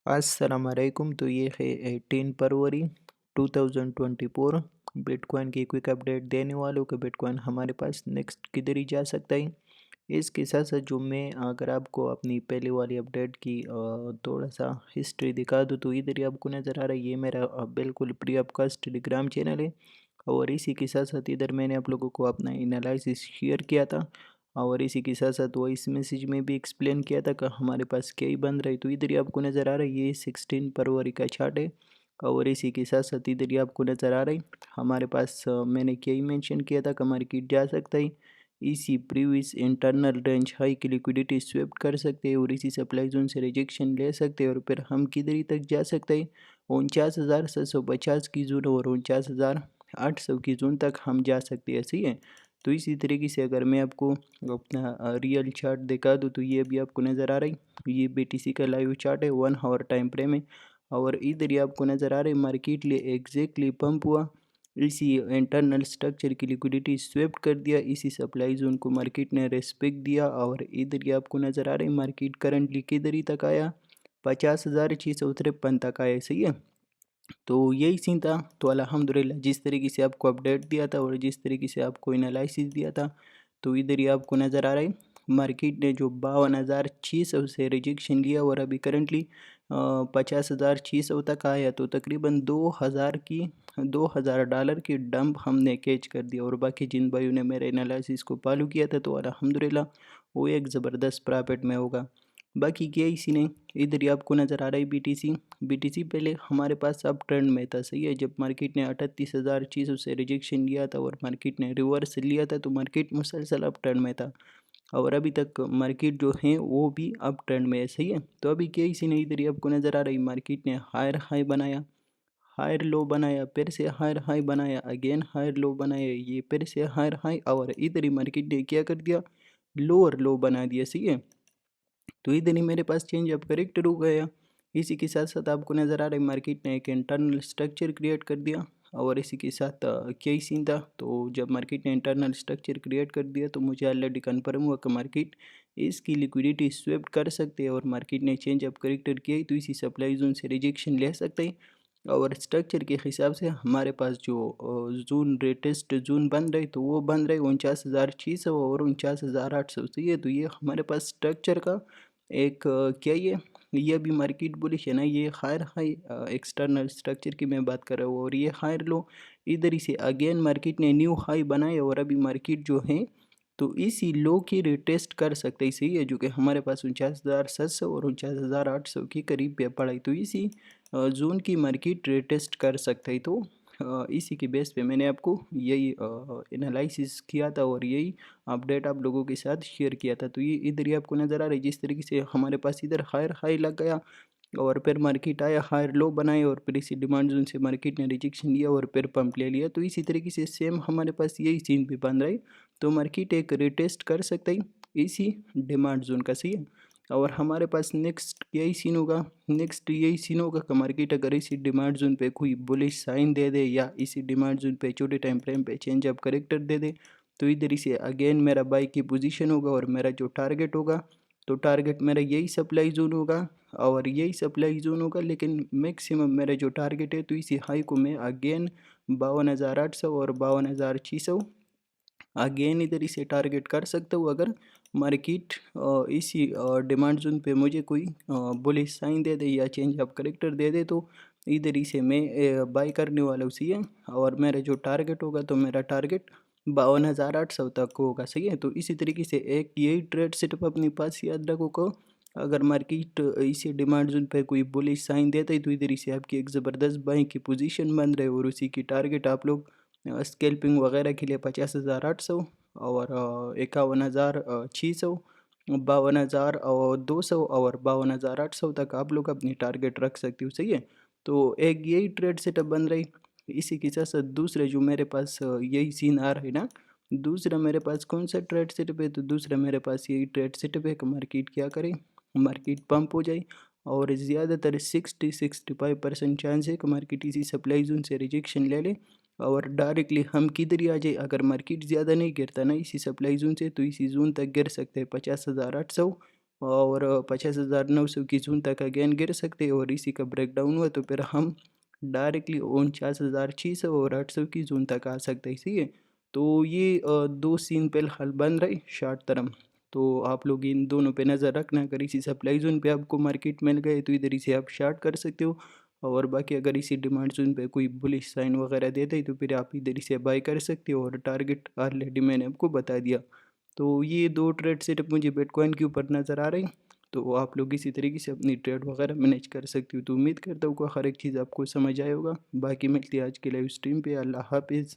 अस्सलामुअलैकुम। तो ये है 18 फरवरी 2024। बिटकॉइन की क्विक अपडेट देने वालों कि बिटकॉइन हमारे पास नेक्स्ट किधर ही जा सकता है। इसके साथ साथ जो मैं अगर आपको अपनी पहले वाली अपडेट की थोड़ा सा हिस्ट्री दिखा दूँ तो इधर ही आपको नज़र आ रहा है। ये मेरा बिल्कुल प्री अपकास्ट टेलीग्राम चैनल है और इसी के साथ साथ इधर मैंने आप लोगों को अपना एनालिसिस शेयर किया था और इसी के साथ साथ वो इस मैसेज में भी एक्सप्लेन किया था कि हमारे पास क्या ही बन रहा है। तो इधर ही आपको नज़र आ रहा है ये 16 फरवरी का चार्ट है और इसी के साथ साथ इधर ही आपको नज़र आ रहा है हमारे पास मैंने क्या ही मेंशन किया था कि मार्केट जा सकता है। इसी प्रीवियस इंटरनल रेंज हाई की लिक्विडिटी स्वेप्ट कर सकते हैं और इसी सप्लाई जोन से रिजेक्शन ले सकते हैं और फिर हम किधर ही तक जा सकते हैं 49,750 की जोन और 49,800 की जोन तक हम जा सकते हैं। सही है। तो इसी तरीके से अगर मैं आपको अपना रियल चार्ट दिखा दूँ तो ये भी आपको नज़र आ रहा है। ये बीटीसी का लाइव चार्ट है 1 आवर टाइम फ्रेम है और इधर ही आपको नज़र आ रहा है मार्केट लिए एग्जैक्टली पंप हुआ। इसी इंटरनल स्ट्रक्चर की लिक्विडिटी स्वेप्ट कर दिया। इसी सप्लाई जोन को मार्केट ने रेस्पेक्ट दिया और इधर ही आपको नज़र आ रहा है मार्केट करंटली किधर ही तक आया 50,653 तक आया। सही है। तो यही सीन था। तो अल्हम्दुलिल्लाह जिस तरीके से आपको अपडेट दिया था और जिस तरीके से आपको एनालिसिस दिया था तो इधर ही आपको नज़र आ रहा है मार्केट ने जो 52,600 से रिजेक्शन लिया और अभी करंटली 50,600 तक आया। तो तकरीबन 2,000 डॉलर की डंप हमने कैच कर दिया और बाकी जिन भाइयों ने मेरे एनालिसिस को फॉलो किया था तो अल्हम्दुलिल्लाह वो एक ज़बरदस्त प्रॉफिट में होगा। बाकी क्या इसी ने इधर ही आपको नज़र आ रहा है बीटीसी पहले हमारे पास अब ट्रेंड में था। सही है। जब मार्केट ने 38,600 से रिजेक्शन लिया था और मार्केट ने रिवर्स लिया था तो मार्केट मुसलसल अप ट्रेंड में था और अभी तक मार्केट जो है वो भी अप ट्रेंड में है। सही है। तो अभी क्या इसी ने इधर ही आपको नज़र आ रही मार्केट ने हायर हाई बनाया, हायर लो बनाया, फिर से हायर हाई बनाया, अगेन हायर लो बनाया, ये फिर से हायर हाई और इधर ही मार्केट ने क्या कर दिया लोअर लो बना दिया। सही है। तो इधर ही मेरे पास चेंज अब करेक्टर हो गया। इसी के साथ साथ आपको नज़र आ रहा है मार्केट ने एक इंटरनल स्ट्रक्चर क्रिएट कर दिया और इसी के साथ क्या ही सीन था। तो जब मार्केट ने इंटरनल स्ट्रक्चर क्रिएट कर दिया तो मुझे ऑलरेडी कन्फर्म हुआ कि मार्केट इसकी लिक्विडिटी स्वेप्ट कर सकते हैं और मार्केट ने चेंज अब करेक्टर किया ही तो इसी सप्लाई जोन से रिजेक्शन ले सकते हैं। और स्ट्रक्चर के हिसाब से हमारे पास जो जून लेटेस्ट जून बन रही तो वो बन रही 49,600 और 49,800। सही है। तो ये हमारे पास स्ट्रक्चर का एक क्या ये भी मार्केट बुलिश है ना। ये हायर हाई एक्सटर्नल स्ट्रक्चर की मैं बात कर रहा हूँ और ये हायर लो इधर ही से अगेन मार्केट ने न्यू हाई बनाए और अभी मार्केट जो है तो इसी लो की रिटेस्ट कर सकते हैं। सही है। जो कि हमारे पास 49,700 और 49,800 के करीब पे पड़ा है। तो इसी जून की मार्केट रिटेस्ट कर सकते हैं। तो इसी के बेस पे मैंने आपको यही एनालिसिस किया था और यही अपडेट आप लोगों के साथ शेयर किया था। तो ये इधर ही आपको नज़र आ रहा है जिस तरीके से हमारे पास इधर हायर हाई लग गया और फिर मार्केट आया हायर लो बनाए और फिर इसी डिमांड जोन से मार्केट ने रिजेक्शन लिया और फिर पंप ले लिया। तो इसी तरीके से सेम हमारे पास यही सीन भी बन रहा है। तो मार्केट एक रिटेस्ट कर सकता है इसी डिमांड जोन का। सही है। और हमारे पास नेक्स्ट यही सीन होगा, नेक्स्ट यही सीन होगा कि मार्केट अगर इसी डिमांड जोन पे कोई बुलिश साइन दे दे या इसी डिमांड जोन पे छोटे टाइम फ्रेम पे चेंज अप करेक्टर दे दे तो इधर से अगेन मेरा बाई की पोजीशन होगा और मेरा जो टारगेट होगा तो टारगेट मेरा यही सप्लाई जोन होगा और यही सप्लाई जोन होगा। लेकिन मैक्सिमम मेरा जो टारगेट है तो इसी हाई को मैं अगेन 52,800 और 52,600 अगेन इधर इसे टारगेट कर सकता हूँ अगर मार्केट इसी डिमांड जोन पे मुझे कोई बुलिश साइन दे दे या चेंज ऑफ करेक्टर दे दे तो इधर इसे मैं बाई करने वाला हूँ। सही है। और मेरा जो टारगेट होगा तो मेरा टारगेट 52,800 तक होगा। सही है। तो इसी तरीके से एक यही ट्रेड सेटअप अपने पास याद रखो को अगर मार्केट इसी डिमांड जोन पे कोई बुलिश साइन देता है तो इधर इसे आपकी एक ज़बरदस्त बाई की पोजीशन बन रहे और उसी की टारगेट आप लोग स्कैल्पिंग वगैरह के लिए 50,800 और 51,600, 52,000 और 200 और 52,800 तक आप लोग अपनी टारगेट रख सकते हो। सही है। तो एक यही ट्रेड सेटअप बन रही। इसी के साथ साथ दूसरे जो मेरे पास यही सीन आ रहा है ना। दूसरा मेरे पास कौन सा ट्रेड सेटअप है तो दूसरा मेरे पास यही ट्रेड सेटअप है कि मार्केट क्या करे, मार्केट पंप हो जाए और ज़्यादातर 60-65% चांस है कि मार्केट इसी सप्लाई जोन से रिजेक्शन ले ले और डायरेक्टली हम किधर ही आ जाए। अगर मार्केट ज़्यादा नहीं गिरता ना इसी सप्लाई जोन से तो इसी जोन तक गिर सकते हैं 50,800 और 50,900 की ज़ोन तक अगेन गिर सकते हैं, और इसी का ब्रेकडाउन हुआ तो फिर हम डायरेक्टली 49,600 और 800 की ज़ोन तक आ सकते हैं, सही है। तो ये दो सीन फ़िलहाल बन रहे शॉर्ट टर्म। तो आप लोग इन दोनों पे नज़र रखना, अगर इसी सप्लाई ज़ोन पे आपको मार्केट मिल गए तो इधर ही से आप शॉर्ट कर सकते हो, और बाकी अगर इसी डिमांड ज़ोन पे कोई बुलिश साइन वगैरह देते हैं तो फिर आप इधर ही से बाय कर सकते हो, और टारगेट ऑलरेडी मैंने आपको बता दिया। तो ये 2 ट्रेड सेटअप मुझे बिटकॉइन के ऊपर नज़र आ रहे हैं, तो आप लोग इसी तरीके से अपनी ट्रेड वगैरह मैनेज कर सकते हो। तो उम्मीद करता हूँ कि हर एक चीज़ आपको समझ आया होगा। बाकी मिलती है आज के लाइव स्ट्रीम पे। अल्लाह हाफ़िज़।